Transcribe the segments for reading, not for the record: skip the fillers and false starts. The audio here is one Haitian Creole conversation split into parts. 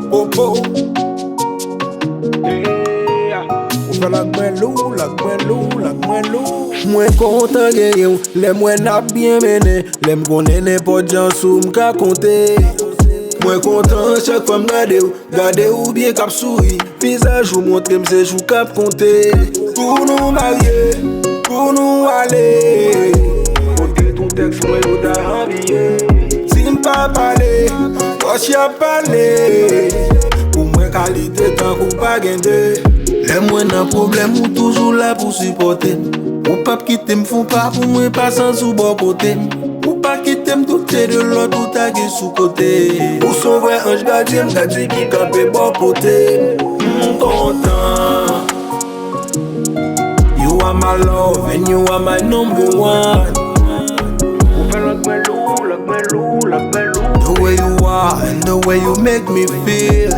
po po. Ou fè lak mwen lou, lak mwen lou, lak mwen lou. Mwen kontan genye ou, lè mwen ap bien mene. Lè m konen n'importe jan sou m ka konte. Mwen kontan chak fam gade ou bien kap souri. Visaj ou montre m se jou kap konte. Pour nou marye, pour nou ale. Kote ton tekst mwen ou da anviye. Si m pa pale, poch ya pale. Pou mwen kalite tan kou pa gende. Lè mwen nan problem ou toujou la pou supporte. Ou pap kite m fon pa pou mwen pasan sou bon kote. Ou pa kite m doute de l'autre ou tagé sou kote. Ou son vrai ange gardien gadi ki kampe bon kote. Content. You are my love and you are my number one. The way you are and the way you make me feel.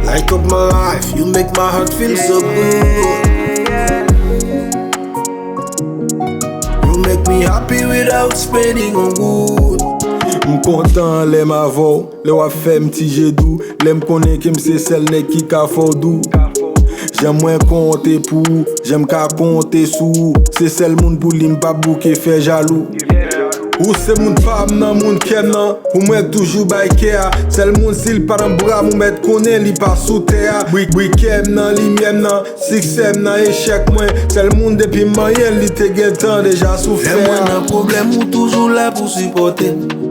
Light up my life, you make my heart feel so good. You make me happy without spending on wood. M kontan lè m avou, lè wap fè m ti jedou. Lè m konen ke m se sel nek ki ka fodou. J'aime mwen konte pou, j'aime ka konte sou. Se sel moun pou li m pa bouke fè jalou. Ou se moun fam nan moun kem nan, ou mwen toujou bay kea. Sel moun sil paran bram ou met konen li pa sou tea. Wikem nan, li miem nan, siksem nan, échec mwen. Sel moun depi mayen li te gen tan deja sou fè. Lè mwen nan problem ou toujou la pou supporte.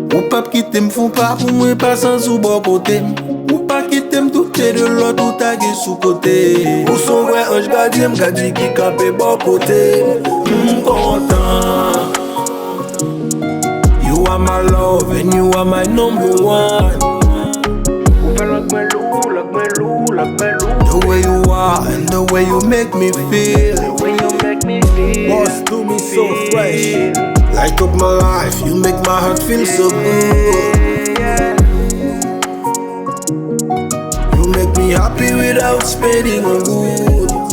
Ou pap kite m fon pa pou mwen pasan sou bon kote. Ou pa kite m doute de l'autre ou tagé sou kote. Ou son vrai ange gardien gadi ki kampe bon kote. Content. You are my love and you are my number one. The way you are and the way you make me feel. Boss do me so fresh. Light up my life, you make my heart feel so good. You make me happy without spending on wood.